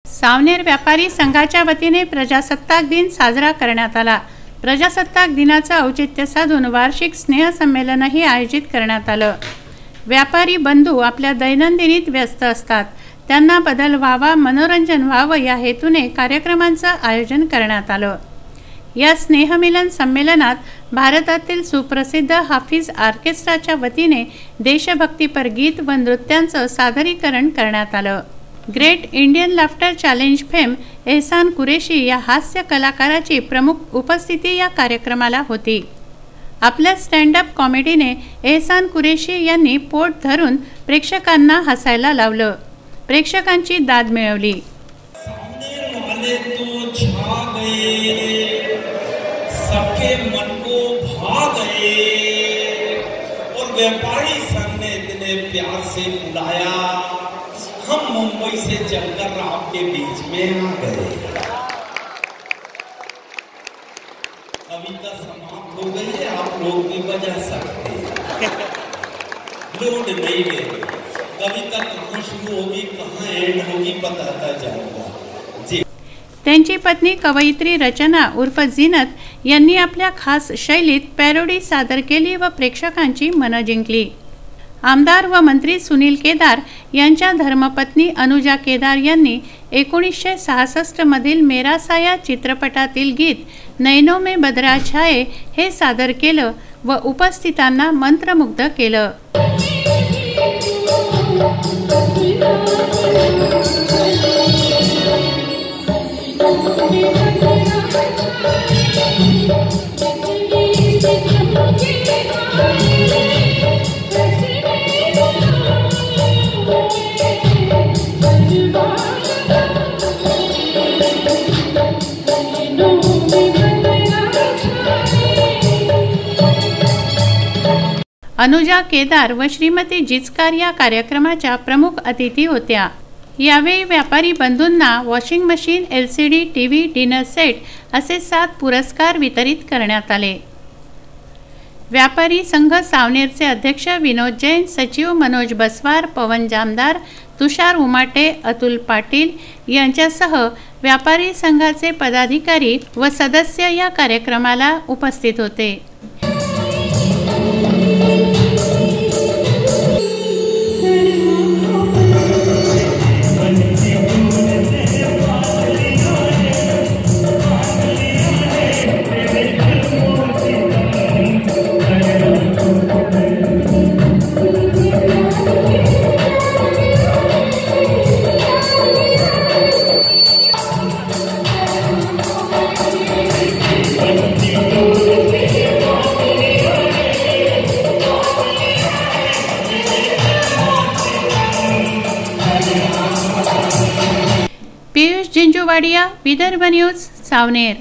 सावनेर व्यापारी संघाच्या वतीने प्रजासत्ताक दिन साजरा करण्यात आला। प्रजासत्ताक दिनाचे औचित्य साधून वार्षिक स्नेहसंमेलनही आयोजित करण्यात आलं। व्यापारी बंधू आपल्या दैनंदिनीत व्यस्त असतात, त्यांना बदल व्हावा, मनोरंजन व्हावं या हेतूने कार्यक्रमांचं आयोजन करण्यात आलं। या स्नेहमिलन संमेलनात भारतातील सुप्रसिद्ध हाफिज ऑर्केस्ट्राच्या वतीने देशभक्तीपर गीत व नृत्यांचं सादरीकरण करण्यात आलं। Great Indian laughter challenge fame एहसान कुरेशी या हास्य कलाकाराची प्रमुख उपस्थिती या कार्यक्रमाला होती। आपल्या स्टँड अप कॉमेडीने एहसान कुरेशी यांनी पोट धरून प्रेक्षकांना हसायला लावलं। प्रेक्षकांची दाद मिळवली। सबके मन को भा गए और व्यापारी संघ ने इतने प्यार से बुलाया, हम मुंबई से चलकर आपके बीच में आ गए। कविता समाप्त हो गई है, आप लोग भी बजा सकते हैं, लोड नहीं ले। कविता कहाँ शुरू होगी कहाँ एंड होगी बताता जाऊंगा। त्यांची पत्नी कवयित्री रचना उर्फ झीनत यांनी आपल्या खास शैलीत पॅरोडी सादर केली व प्रेक्षकांची मनं जिंकली। आमदार व मंत्री सुनील केदार यांच्या धर्मपत्नी अनुजा केदार यांनी 1966 मधील मेरा साया चित्रपटातील गीत नैनों में बदरा छाये हे सादर केलं व उपस्थितांना मंत्रमुग्ध केलं। अनुजा केदार व श्रीमती जिचकार या कार्यक्रमाच्या प्रमुख अतिथी होत्या। यावेळी व्यापारी बंधूंना washing machine, LCD TV, dinner set असे 7 पुरस्कार वितरित करण्यात आले। व्यापारी संघ सावनेरचे अध्यक्ष विनोद जैन, सचिव मनोज बसवार, पवन जामदार, तुषार उमाटे, अतुल पाटील यांच्यासह व्यापारी संघाचे पदाधिकारी व सदस्य या कार्यक्रमाला उपस्थित होते। पीयूष जिंजुवाडिया, विदर्भ न्यूज, सावनेर।